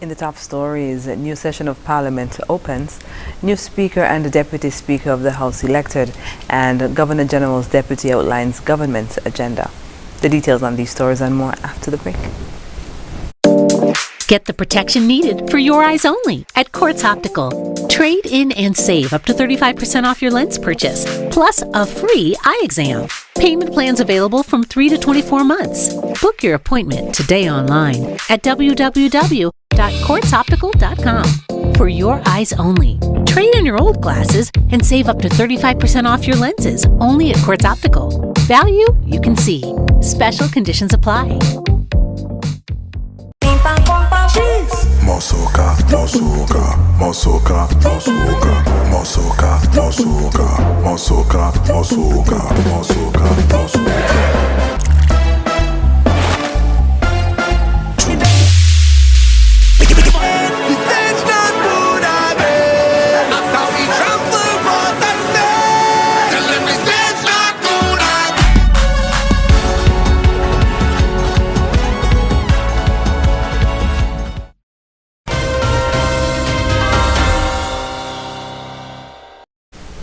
In the top stories, a new session of Parliament opens, new Speaker and Deputy Speaker of the House elected, and Governor General's Deputy outlines government's agenda. The details on these stories and more after the break. Get the protection needed for your eyes only at Quartz Optical. Trade in and save up to 35% off your lens purchase, plus a free eye exam. Payment plans available from 3 to 24 months. Book your appointment today online at www.quartzoptical.com. For your eyes only. Trade in your old glasses and save up to 35% off your lenses only at Quartz Optical. Value you can see. Special conditions apply. Mosoka, mosoka, mosoka, mosoka, mosoka, mosoka, mosoka, mosoka, mosoka, mosoka.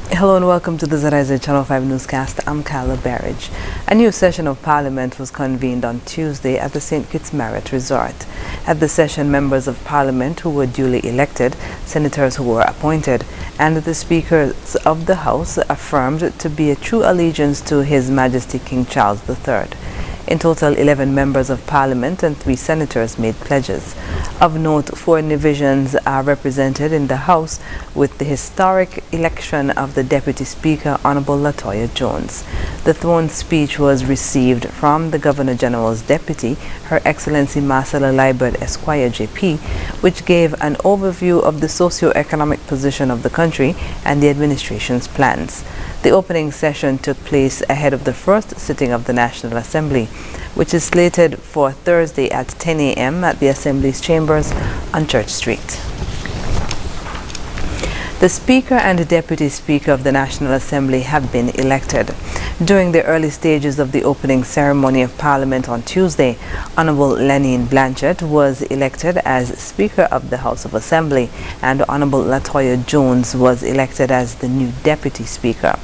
Hello and welcome to the ZIZ Channel 5 newscast. I'm Kyla Barrage. A new session of Parliament was convened on Tuesday at the St. Kitts Marriott Resort. At the session, members of Parliament who were duly elected, senators who were appointed, and the speakers of the House affirmed to be a true allegiance to His Majesty King Charles III. In total, 11 members of Parliament and 3 senators made pledges. Of note, 4 divisions are represented in the House with the historic election of the Deputy Speaker, Honorable Latoya Jones. The throne speech was received from the Governor General's Deputy, Her Excellency Marcella Liebert Esquire JP, which gave an overview of the socio-economic position of the country and the administration's plans. The opening session took place ahead of the first sitting of the National Assembly, which is slated for Thursday at 10 a.m. at the Assembly's chambers on Church Street. The Speaker and Deputy Speaker of the National Assembly have been elected. During the early stages of the opening ceremony of Parliament on Tuesday, Honorable Lenine Blanchett was elected as Speaker of the House of Assembly, and Honorable Latoya Jones was elected as the new Deputy Speaker.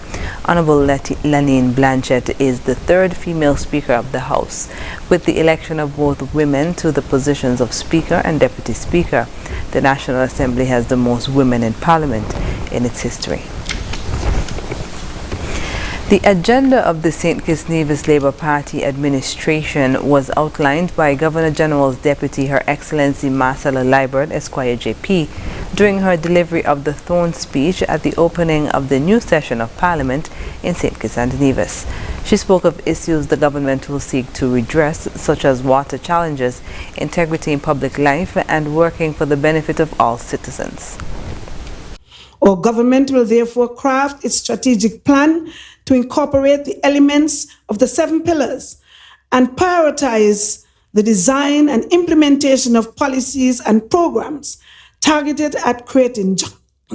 Honorable Lenine Blanchett is the 3rd female Speaker of the House. With the election of both women to the positions of Speaker and Deputy Speaker, the National Assembly has the most women in Parliament in its history. The agenda of the St. Kitts Nevis Labour Party administration was outlined by Governor General's Deputy, Her Excellency Marcella Liebert Esquire JP, during her delivery of the throne speech at the opening of the new session of Parliament in St. Kitts and Nevis. She spoke of issues the government will seek to redress, such as water challenges, integrity in public life, and working for the benefit of all citizens. Our government will therefore craft its strategic plan to incorporate the elements of the 7 pillars and prioritize the design and implementation of policies and programs targeted at creating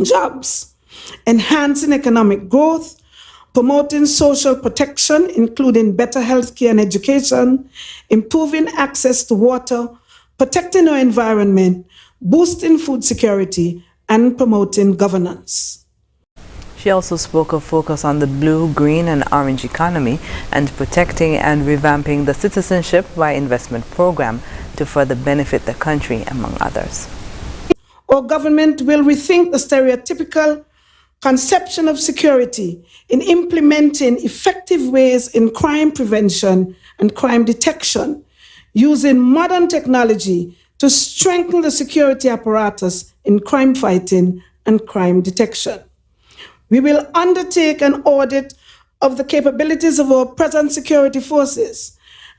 jobs, enhancing economic growth, promoting social protection, including better health care and education, improving access to water, protecting our environment, boosting food security, and promoting governance. She also spoke of focus on the blue, green, and orange economy and protecting and revamping the citizenship by investment program to further benefit the country, among others. Our government will rethink the stereotypical conception of security in implementing effective ways in crime prevention and crime detection, using modern technology to strengthen the security apparatus in crime fighting and crime detection. We will undertake an audit of the capabilities of our present security forces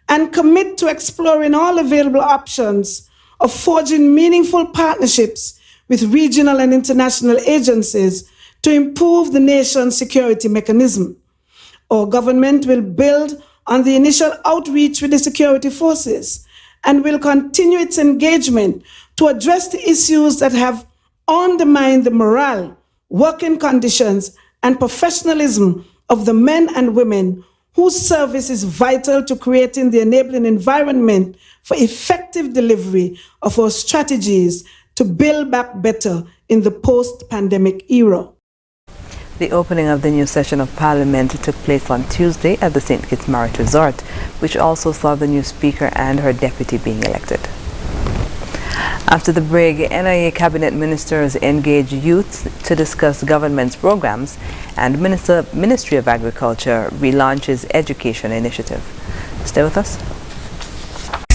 and commit to exploring all available options of forging meaningful partnerships with regional and international agencies to improve the nation's security mechanism. Our government will build on the initial outreach with the security forces and will continue its engagement to address the issues that have undermined the morale, working conditions, and professionalism of the men and women whose service is vital to creating the enabling environment for effective delivery of our strategies to build back better in the post-pandemic era. The opening of the new session of Parliament took place on Tuesday at the St. Kitts Marriott Resort, which also saw the new Speaker and her deputy being elected. After the break, NIA cabinet ministers engaged youth to discuss government's programs, and Ministry of Agriculture relaunches education initiative. Stay with us.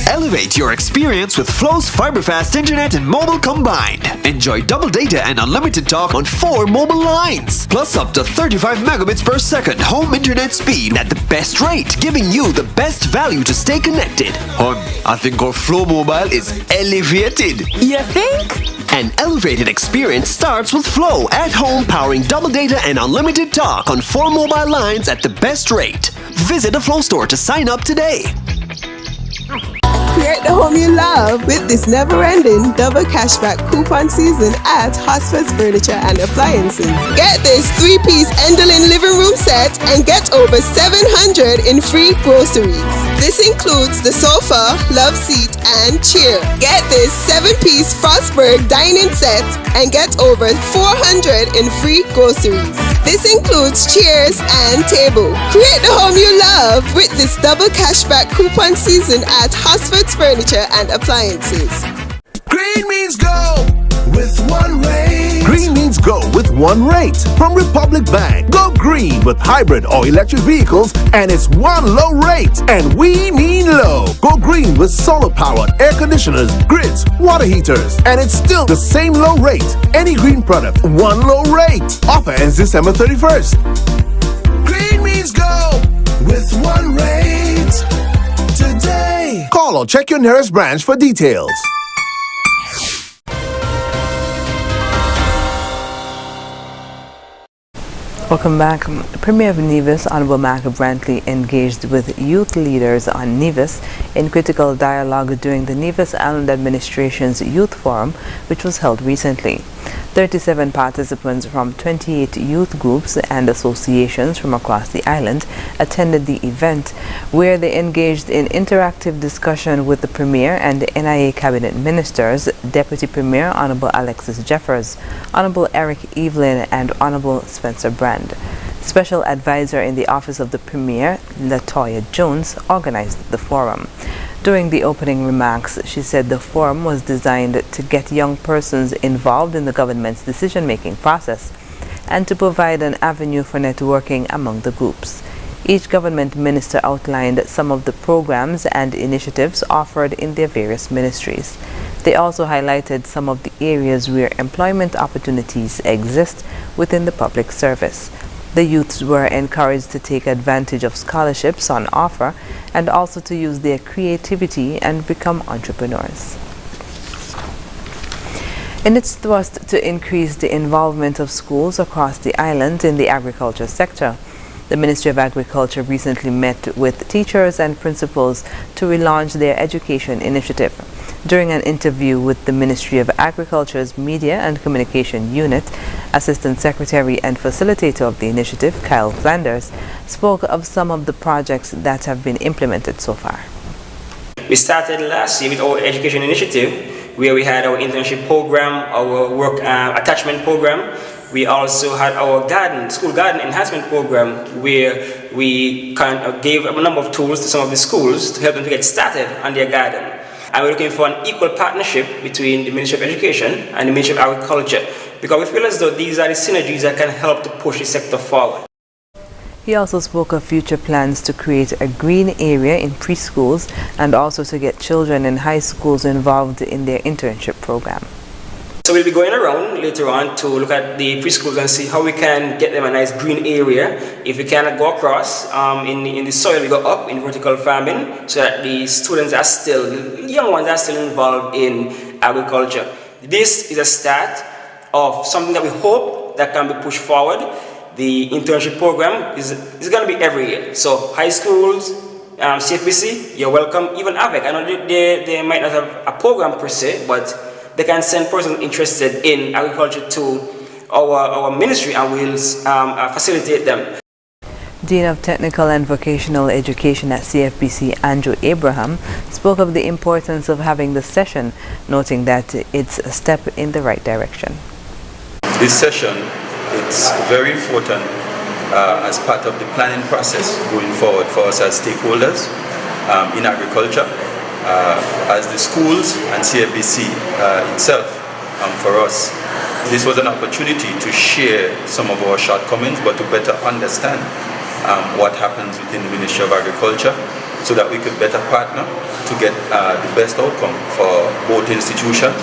Elevate your experience with Flow's fiber-fast internet and mobile combined. Enjoy double data and unlimited talk on 4 mobile lines, plus up to 35 megabits per second home internet speed at the best rate, giving you the best value to stay connected. I think our Flow mobile is elevated. You think? An elevated experience starts with Flow at home, powering double data and unlimited talk on 4 mobile lines at the best rate. Visit a Flow store to sign up today. Create the home you love with this never-ending double cashback coupon season at Hosford's Furniture and Appliances. Get this 3-piece Endelin living room set and get over $700 in free groceries. This includes the sofa, love seat, and chair. Get this 7-piece Frostberg dining set and get over $400 in free groceries. This includes chairs and table. Create the home you love with this double cashback coupon season at Hosford's Furniture and Appliances. Green means go with one rate. Green means go with one rate. From Republic Bank, go green with hybrid or electric vehicles, and it's one low rate. And we mean low. Go green with solar-powered air conditioners, grids, water heaters, and it's still the same low rate. Any green product, one low rate. Offer ends December 31st. Green means go with one rate today. Call or check your nearest branch for details. Welcome back. Premier of Nevis, Honorable Mark Brantley, engaged with youth leaders on Nevis in critical dialogue during the Nevis Island Administration's Youth Forum, which was held recently. 37 participants from 28 youth groups and associations from across the island attended the event, where they engaged in interactive discussion with the Premier and the NIA Cabinet Ministers, Deputy Premier Honorable Alexis Jeffers, Honorable Eric Evelyn, and Honorable Spencer Brand. Special Advisor in the Office of the Premier, Latoya Jones, organized the forum. During the opening remarks, she said the forum was designed to get young persons involved in the government's decision-making process and to provide an avenue for networking among the groups. Each government minister outlined some of the programs and initiatives offered in their various ministries. They also highlighted some of the areas where employment opportunities exist within the public service. The youths were encouraged to take advantage of scholarships on offer and also to use their creativity and become entrepreneurs. In its thrust to increase the involvement of schools across the island in the agriculture sector, the Ministry of Agriculture recently met with teachers and principals to relaunch their education initiative. During an interview with the Ministry of Agriculture's Media and Communication Unit, Assistant Secretary and Facilitator of the initiative, Kyle Flanders, spoke of some of the projects that have been implemented so far. We started last year with our education initiative, where we had our internship program, our work attachment program. We also had our school garden enhancement program, where we kind of gave a number of tools to some of the schools to help them to get started on their garden. And we're looking for an equal partnership between the Ministry of Education and the Ministry of Agriculture, because we feel as though these are the synergies that can help to push the sector forward. He also spoke of future plans to create a green area in preschools and also to get children in high schools involved in their internship program. So we'll be going around later on to look at the preschools and see how we can get them a nice green area. If we cannot go across in the soil, we go up in vertical farming so that the students are still, the young ones are still involved in agriculture. This is a start of something that we hope that can be pushed forward. The internship program is going to be every year. So high schools, CFBC, you're welcome. Even AVEC, I know they might not have a program per se, but they can send persons interested in agriculture to our ministry and we'll facilitate them. Dean of Technical and Vocational Education at CFBC, Andrew Abraham, spoke of the importance of having the session, noting that it's a step in the right direction. This session, it's very important as part of the planning process going forward for us as stakeholders in agriculture, as the schools and CFBC itself. For us, this was an opportunity to share some of our shortcomings, but to better understand what happens within the Ministry of Agriculture, so that we could better partner to get the best outcome for both institutions.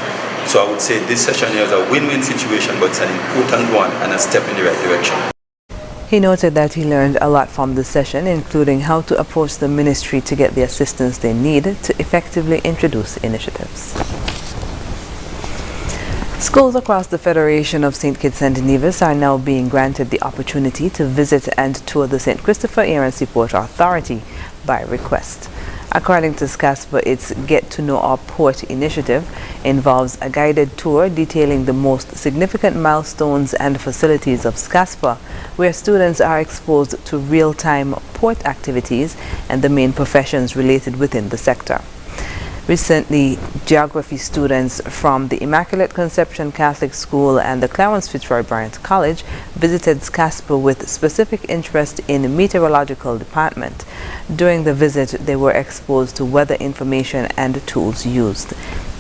So I would say this session here is a win-win situation, but it's an important one and a step in the right direction. He noted that he learned a lot from the session, including how to approach the ministry to get the assistance they need to effectively introduce initiatives. Schools across the Federation of St. Kitts and Nevis are now being granted the opportunity to visit and tour the St. Christopher Air and Seaport Authority by request. According to SCASPA, its Get to Know Our Port initiative involves a guided tour detailing the most significant milestones and facilities of SCASPA, where students are exposed to real-time port activities and the main professions related within the sector. Recently, geography students from the Immaculate Conception Catholic School and the Clarence Fitzroy Bryant College visited SCASPA with specific interest in meteorological department. During the visit, they were exposed to weather information and tools used.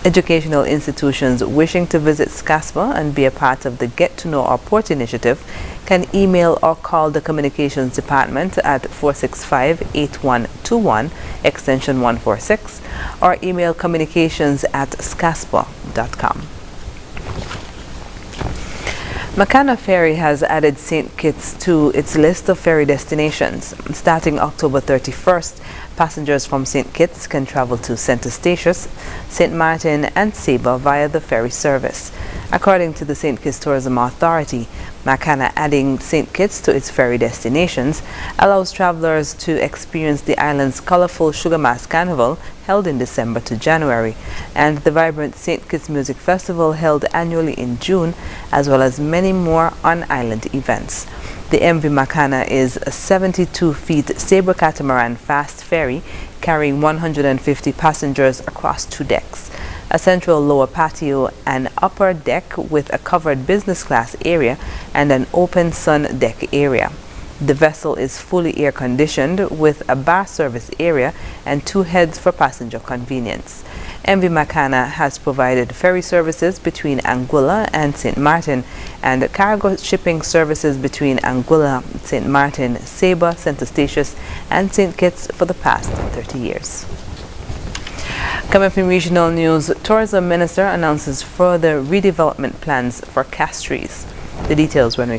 Educational institutions wishing to visit SCASPA and be a part of the Get to Know Our Port initiative can email or call the Communications Department at 465-8121 extension 146 or email communications@scaspa.com. Makana Ferry has added St. Kitts to its list of ferry destinations. Starting October 31st, passengers from St. Kitts can travel to St. Eustatius, St. Martin and Saba via the ferry service. According to the St. Kitts Tourism Authority, Makana adding St. Kitts to its ferry destinations allows travelers to experience the island's colorful Sugar Mass Carnival held in December to January, and the vibrant St. Kitts Music Festival held annually in June, as well as many more on-island events. The MV Makana is a 72-feet saber catamaran fast ferry carrying 150 passengers across 2 decks, a central lower patio, an upper deck with a covered business class area, and an open sun deck area. The vessel is fully air conditioned with a bar service area and 2 heads for passenger convenience. MV Makana has provided ferry services between Anguilla and St. Martin and cargo shipping services between Anguilla, St. Martin, Saba, St. Eustatius and St. Kitts for the past 30 years. Coming up in regional news, Tourism Minister announces further redevelopment plans for Castries. The details when we come